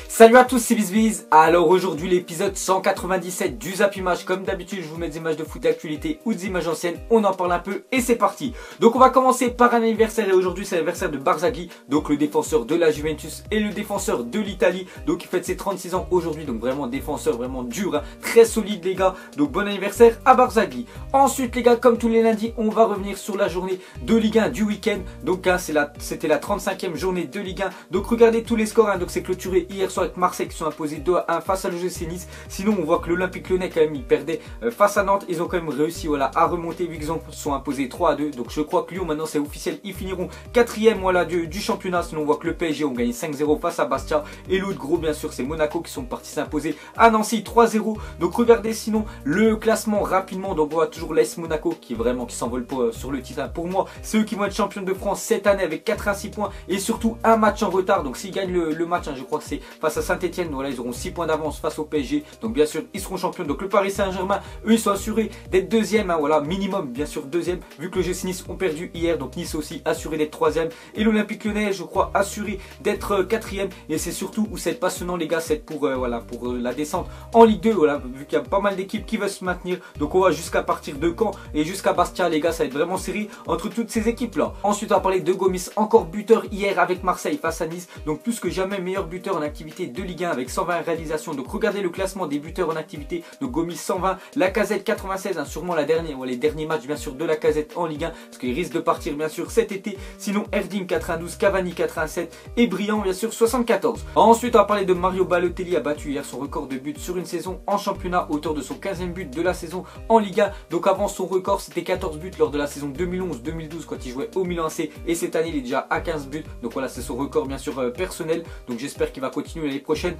Salut à tous, c'est BizBiz. Alors aujourd'hui l'épisode 197 du Zap Image. Comme d'habitude je vous mets des images de foot d'actualité ou des images anciennes, on en parle un peu et c'est parti. Donc on va commencer par un anniversaire et aujourd'hui c'est l'anniversaire de Barzagli, donc le défenseur de la Juventus et le défenseur de l'Italie. Donc il fête ses 36 ans aujourd'hui, donc vraiment défenseur vraiment dur, hein, très solide les gars. Donc bon anniversaire à Barzagli. Ensuite les gars, comme tous les lundis, on va revenir sur la journée de Ligue 1 du week-end. Donc hein, c'était la 35e journée de Ligue 1. Donc regardez tous les scores, hein. Donc c'est clôturé hier soir avec Marseille qui sont imposés 2-1 face à l'OGC Nice. Sinon on voit que l'Olympique Lyonnais quand même il perdait face à Nantes. Ils ont quand même réussi voilà, à remonter vu qu'ils sont imposés 3-2. Donc je crois que Lyon maintenant c'est officiel, ils finiront 4e voilà, du championnat. Sinon on voit que le PSG ont gagné 5-0 face à Bastia. Et l'autre gros bien sûr c'est Monaco qui sont partis s'imposer à Nancy 3-0. Donc regardez sinon le classement rapidement. Donc on voit toujours l'AS Monaco qui s'envole sur le titre. Pour moi c'est eux qui vont être champions de France cette année avec 86 points et surtout un match en retard. Donc s'ils gagnent le match, hein, je crois que c'est face à Saint-Etienne, voilà, ils auront 6 points d'avance face au PSG. Donc bien sûr ils seront champions. Donc le Paris Saint-Germain, eux ils sont assurés d'être deuxième, hein, voilà, minimum bien sûr deuxième, vu que le GC Nice ont perdu hier. Donc Nice aussi assuré d'être troisième. Et l'Olympique Lyonnais je crois assuré d'être quatrième. Et c'est surtout où c'est passionnant les gars, c'est pour la descente en Ligue 2, voilà, vu qu'il y a pas mal d'équipes qui veulent se maintenir. Donc on va jusqu'à partir de Caen et jusqu'à Bastia les gars, ça va être vraiment serré entre toutes ces équipes là. Ensuite on va parler de Gomis, encore buteur hier avec Marseille face à Nice. Donc plus que jamais meilleur buteur en activité de Ligue 1 avec 120 réalisations. Donc regardez le classement des buteurs en activité. Donc Gomis 120, Lacazette 96, hein, sûrement les derniers matchs bien sûr de Lacazette en Ligue 1 parce qu'il risque de partir bien sûr cet été. Sinon Erding 92, Cavani 87 et Briand bien sûr 74. Ensuite on va parler de Mario Balotelli, a battu hier son record de buts sur une saison en championnat, auteur de son 15e but de la saison en Ligue 1. Donc avant son record c'était 14 buts lors de la saison 2011-2012 quand il jouait au Milan AC, et cette année il est déjà à 15 buts. Donc voilà, c'est son record bien sûr personnel. Donc j'espère qu'il va continuer l'année prochaine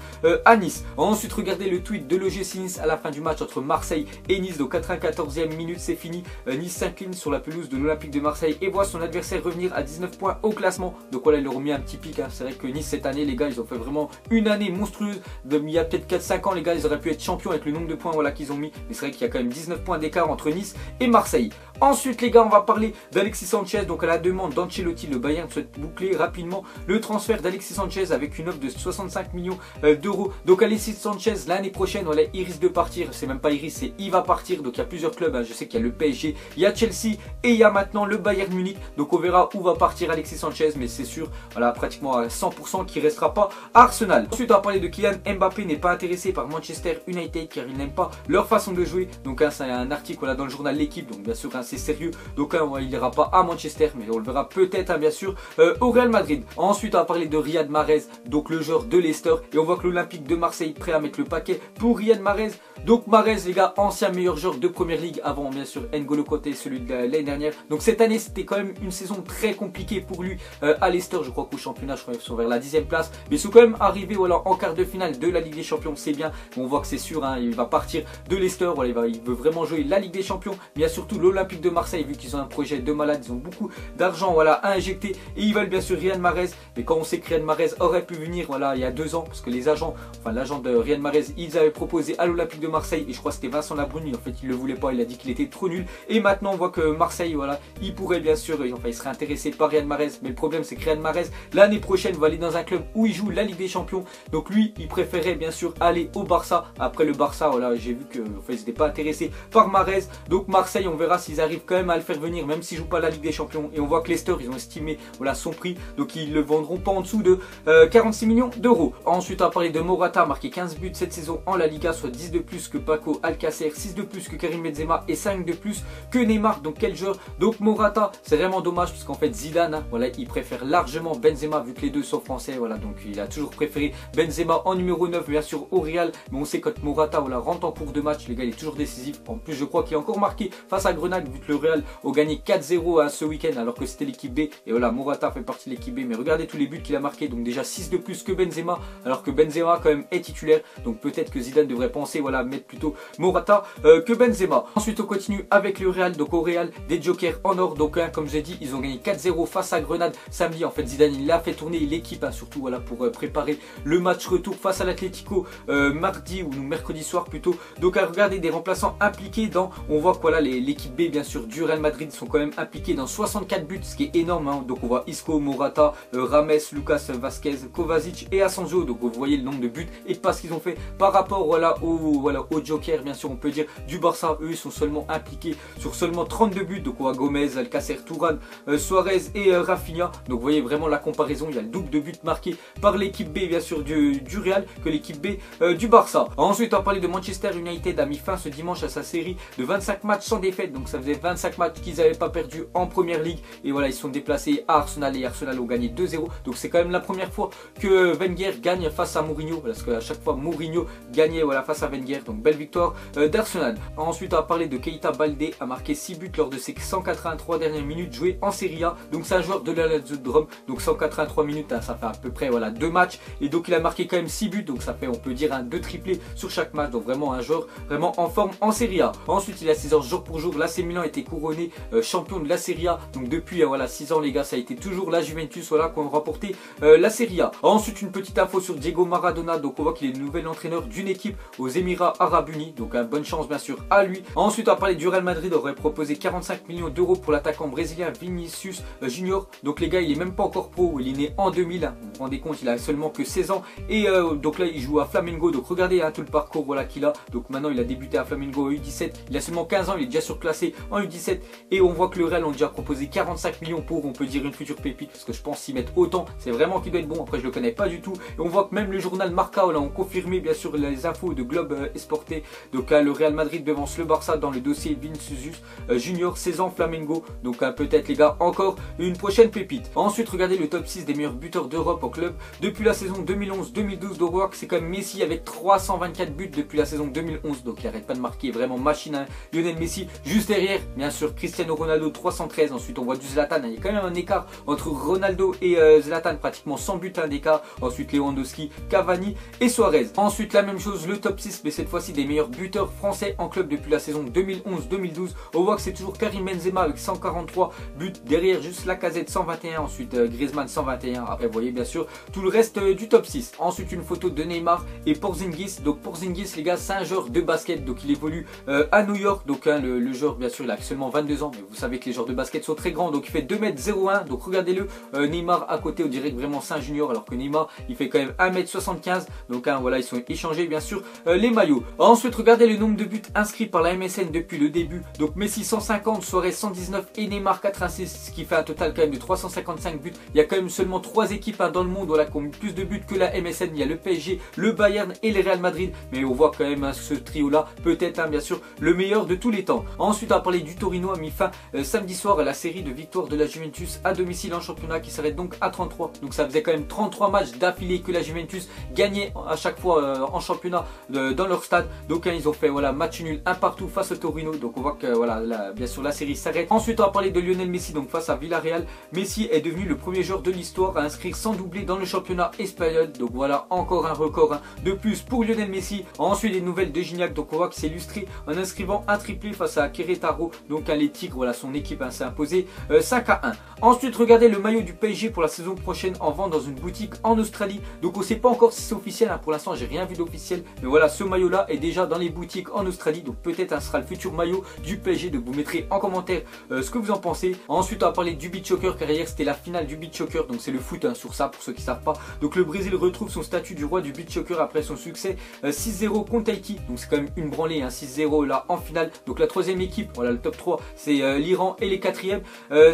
à Nice. Ensuite regardez le tweet de l'OGC Nice à la fin du match entre Marseille et Nice. Donc 94e minute c'est fini, Nice s'incline sur la pelouse de l'Olympique de Marseille et voit son adversaire revenir à 19 points au classement. Donc voilà, ils leur ont mis un petit pic, hein. C'est vrai que Nice cette année les gars, ils ont fait vraiment une année monstrueuse. Il y a peut-être 4-5 ans les gars, ils auraient pu être champions avec le nombre de points voilà, qu'ils ont mis. Mais c'est vrai qu'il y a quand même 19 points d'écart entre Nice et Marseille. Ensuite les gars, on va parler d'Alexis Sanchez. Donc à la demande d'Ancelotti, le Bayern souhaite boucler rapidement le transfert d'Alexis Sanchez avec une offre de 65 millions d'euros. Donc Alexis Sanchez l'année prochaine, voilà, il risque de partir. C'est même pas il risque, c'est il va partir. Donc il y a plusieurs clubs, hein. Je sais qu'il y a le PSG, il y a Chelsea et il y a maintenant le Bayern Munich. Donc on verra où va partir Alexis Sanchez, mais c'est sûr, voilà, pratiquement à 100% qu'il restera pas à Arsenal. Ensuite on va parler de Kylian Mbappé, n'est pas intéressé par Manchester United car il n'aime pas leur façon de jouer. Donc hein, c'est un article voilà, dans le journal L'équipe, donc bien sûr hein, c'est sérieux. Donc hein, il n'ira pas à Manchester, mais on le verra peut-être hein, bien sûr au Real Madrid. Ensuite on va parler de Riyad Mahrez, donc le joueur de Leicester, et on voit que l'Olympique de Marseille prêt à mettre le paquet pour Riyad Mahrez. Donc Mahrez les gars, ancien meilleur joueur de Première Ligue avant bien sûr N'Golo Kanté, celui de l'année dernière. Donc cette année c'était quand même une saison très compliquée pour lui à Leicester. Je crois qu'au championnat je crois qu'ils sont vers la 10e place, mais ils sont quand même arrivés voilà, en quart de finale de la Ligue des Champions. C'est bien, on voit que c'est sûr hein, il va partir de Leicester, voilà, il veut vraiment jouer la Ligue des Champions. Mais il y a surtout l'Olympique de Marseille, vu qu'ils ont un projet de malade, ils ont beaucoup d'argent voilà, à injecter et ils veulent bien sûr Riyad Mahrez. Mais quand on sait que Riyad Mahrez aurait pu venir voilà, il y a 2 ans, parce que les agents, enfin l'agent de Riyad Mahrez, ils avaient proposé à l'Olympique de Marseille, et je crois que c'était Vincent Labrune, en fait il le voulait pas, il a dit qu'il était trop nul. Et maintenant on voit que Marseille voilà, il pourrait bien sûr, enfin il serait intéressé par Riyad Mahrez. Mais le problème c'est que Riyad Mahrez l'année prochaine va aller dans un club où il joue la Ligue des Champions. Donc lui il préférait bien sûr aller au Barça. Après le Barça voilà, j'ai vu que enfin, ils n'étaient pas intéressés par Mahrez. Donc Marseille on verra s'ils arrivent quand même à le faire venir, même s'il joue pas la Ligue des Champions. Et on voit que Leicester ils ont estimé voilà, son prix, donc ils le vendront pas en dessous de 46 millions d'euros. Ensuite on va parler de Morata, marqué 15 buts cette saison en La Liga, soit 10 de plus que Paco Alcacer, 6 de plus que Karim Benzema et 5 de plus que Neymar. Donc quel joueur. Donc Morata c'est vraiment dommage parce qu'en fait Zidane hein, voilà, il préfère largement Benzema vu que les deux sont français, voilà, donc il a toujours préféré Benzema en numéro 9 bien sûr au Real. Mais on sait quand Morata voilà, rentre en cours de match les gars, il est toujours décisif. En plus je crois qu'il a encore marqué face à Grenade vu que le Real a gagné 4-0 hein, ce week-end alors que c'était l'équipe B. Et voilà, Morata fait partie de l'équipe B, mais regardez tous les buts qu'il a marqué. Donc déjà 6 de plus que Benzema, alors que Benzema quand même est titulaire. Donc peut-être que Zidane devrait penser voilà, mettre plutôt Morata que Benzema. Ensuite on continue avec le Real. Donc au Real des jokers en or. Donc hein, comme j'ai dit, ils ont gagné 4-0 face à Grenade samedi. En fait Zidane il a fait tourner l'équipe hein, surtout voilà, pour préparer le match retour face à l'Atlético mardi ou mercredi soir plutôt. Donc à regarder des remplaçants impliqués dans, on voit que voilà, l'équipe B bien sûr du Real Madrid sont quand même impliqués dans 64 buts, ce qui est énorme hein. Donc on voit Isco, Morata, Rames, Lucas Vazquez, Kovacic et Asensio. Asensio. Donc vous voyez le nombre de buts et passes qu'ils ont fait par rapport au Joker, bien sûr on peut dire, du Barça. Eux ils sont seulement impliqués sur seulement 32 buts. Donc on voit Gomez, Alcacer, Tourane, Suarez et Rafinha. Donc vous voyez vraiment la comparaison, il y a le double de buts marqués par l'équipe B bien sûr du Real que l'équipe B du Barça. Ensuite on va parler de Manchester United, a mis fin ce dimanche à sa série de 25 matchs sans défaite. Donc ça faisait 25 matchs qu'ils n'avaient pas perdu en Première Ligue. Et voilà, ils sont déplacés à Arsenal et Arsenal ont gagné 2-0. Donc c'est quand même la première fois que Wenger gagne face à Mourinho, parce qu'à chaque fois Mourinho gagnait face à Wenger. Donc belle victoire d'Arsenal. Ensuite on va parler de Keita Baldé, a marqué 6 buts lors de ses 183 dernières minutes jouées en Serie A. Donc c'est un joueur de la Lazio de Rome. Donc 183 minutes, hein, ça fait à peu près 2 matchs. Et donc il a marqué quand même 6 buts. Donc ça fait, on peut dire, 2 triplés sur chaque match. Donc vraiment un joueur vraiment en forme en Serie A. Ensuite il a 6 heures jour pour jour. L'AC Milan a été couronné champion de la Serie A. Donc depuis 6 ans les gars, ça a été toujours la Juventus qui ont remporté la Serie A. Ensuite une petite info sur Diego Maradona. Donc on voit qu'il est le nouvel entraîneur d'une équipe aux Émirats Arabes Unis. Donc bonne chance bien sûr à lui. Ensuite on va parler du Real Madrid, aurait proposé 45 millions d'euros pour l'attaquant brésilien Vinicius Junior. Donc les gars, il est même pas encore pro, il est né en 2000, hein. Vous vous rendez compte, il a seulement que 16 ans. Et donc là il joue à Flamengo. Donc regardez tout le parcours qu'il a. Donc maintenant il a débuté à Flamengo U17, il a seulement 15 ans, il est déjà surclassé en U17. Et on voit que le Real ont déjà proposé 45 millions pour, on peut dire, une future pépite, parce que je pense s'y mettre autant, c'est vraiment qu'il doit être bon. Après je le connais pas du tout. Et on voit que même le journal Marca ont confirmé bien sûr les infos de Globe Esporte. Donc le Real Madrid devance le Barça dans le dossier Vinicius Junior, 16 ans, Flamengo. Donc peut-être les gars, encore une prochaine pépite. Ensuite regardez le top 6 des meilleurs buteurs d'Europe en club depuis la saison 2011-2012 d'Europe. C'est quand même Messi avec 324 buts depuis la saison 2011. Donc il n'arrête pas de marquer, vraiment machine, hein. Lionel Messi juste derrière, bien sûr Cristiano Ronaldo 313. Ensuite on voit du Zlatan, il y a quand même un écart entre Ronaldo et Zlatan, pratiquement 100 buts d'écart. Ensuite Lewandowski, Cavani et Suarez. Ensuite la même chose, le top 6 mais cette fois-ci des meilleurs buteurs français en club depuis la saison 2011-2012. On voit que c'est toujours Karim Benzema avec 143 buts, derrière juste Lacazette 121, ensuite Griezmann 121. Après vous voyez bien sûr tout le reste du top 6. Ensuite une photo de Neymar et Porzingis. Donc Porzingis les gars, c'est un joueur de basket, donc il évolue à New York. Donc le joueur bien sûr il a seulement 22 ans, mais vous savez que les joueurs de basket sont très grands. Donc il fait 2m01, donc regardez-le, Neymar à côté, on dirait que vraiment c'est un junior, alors que Neymar il fait quand même 1m75. Donc voilà, ils sont échangés bien sûr les maillots. Ensuite regardez le nombre de buts inscrits par la MSN depuis le début. Donc Messi 150, Suarez 119 et Neymar 86, ce qui fait un total quand même de 355 buts. Il y a quand même seulement 3 équipes dans le monde qui ont plus de buts que la MSN. Il y a le PSG, le Bayern et le Real Madrid. Mais on voit quand même ce trio là peut être bien sûr le meilleur de tous les temps. Ensuite on va parler du Torino, a mis fin samedi soir à la série de victoires de la Juventus à domicile en championnat, qui s'arrête donc à 33. Donc ça faisait quand même 33 matchs d'affilée que la Juventus gagnait à chaque fois en championnat dans leur stade. Donc ils ont fait match nul un partout face au Torino. Donc on voit que bien sûr la série s'arrête. Ensuite on va parler de Lionel Messi, donc face à Villarreal. Messi est devenu le premier joueur de l'histoire à inscrire sans doubler dans le championnat espagnol. Donc voilà, encore un record de plus pour Lionel Messi. Ensuite les nouvelles de Gignac, donc on voit qu'il s'est illustré en inscrivant un triplé face à Querétaro. Donc les Tigres, son équipe s'est imposée 5-1. Ensuite regardez le maillot du PSG pour la saison prochaine en vente dans une boutique en Australie. Donc on ne sait pas encore si c'est officiel, pour l'instant j'ai rien vu d'officiel. Mais voilà, ce maillot là est déjà dans les boutiques en Australie. Donc peut-être ce sera le futur maillot du PSG. Donc vous mettrez en commentaire ce que vous en pensez. Ensuite on va parler du beach soccer, car hier c'était la finale du beach soccer. Donc c'est le foot sur ça pour ceux qui ne savent pas. Donc le Brésil retrouve son statut du roi du beach soccer après son succès 6-0 contre Haïti. Donc c'est quand même une branlée, 6-0 là en finale. Donc la troisième équipe, le top 3 c'est l'Iran et les quatrièmes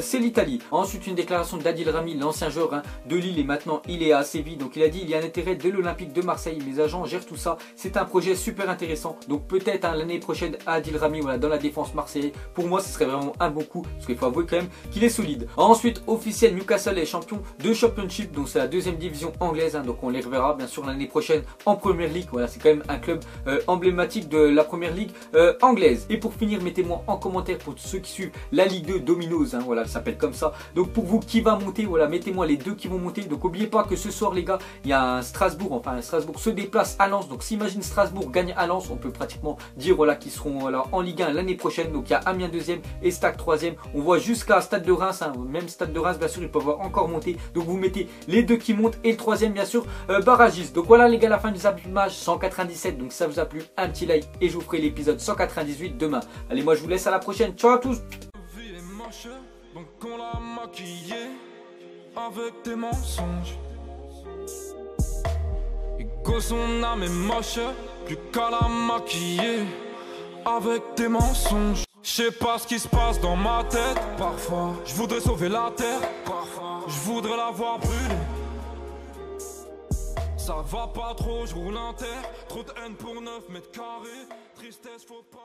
c'est l'Italie. Ensuite une déclaration d'Adil Rami, l'ancien joueur de Lille, et maintenant il est à Séville. Donc il a dit: il y a un intérêt de l'Olympique de Marseille, mes agents gèrent tout ça, c'est un projet super intéressant. Donc peut-être l'année prochaine Adil Rami dans la défense marseillaise. Pour moi ce serait vraiment un bon coup, parce qu'il faut avouer quand même qu'il est solide. Ensuite officiel, Newcastle est champion de Championship, donc c'est la deuxième division anglaise, donc on les reverra bien sûr l'année prochaine en Premier League. Voilà, c'est quand même un club emblématique de la Première Ligue anglaise. Et pour finir, mettez-moi en commentaire, pour ceux qui suivent la Ligue 2 Domino's, elle s'appelle comme ça. Donc pour vous, qui va monter, mettez-moi les deux qui vont monter. Donc n'oubliez pas que ce soir les gars, il y a un Strasbourg, Strasbourg se déplace à Lens. Donc s'imagine Strasbourg gagne à Lens, on peut pratiquement dire qu'ils seront en Ligue 1 l'année prochaine. Donc il y a Amiens 2e et Stade 3e. On voit jusqu'à Stade de Reims, même Stade de Reims bien sûr ils peuvent encore monter. Donc vous mettez les deux qui montent et le troisième bien sûr barragiste. Donc voilà les gars, la fin du zappimage 197. Donc ça vous a plu, un petit like et je vous ferai l'épisode 198 demain. Allez, moi je vous laisse, à la prochaine, ciao à tous. Donc on l'a maquillé avec des mensonges. Que son âme est moche, plus qu'à la maquiller avec des mensonges. Je sais pas ce qui se passe dans ma tête. Parfois, je voudrais sauver la terre. Parfois, je voudrais la voir brûler. Ça va pas trop, je roule un terre. Trop de haine pour 9 mètres carrés. Tristesse, faut pas.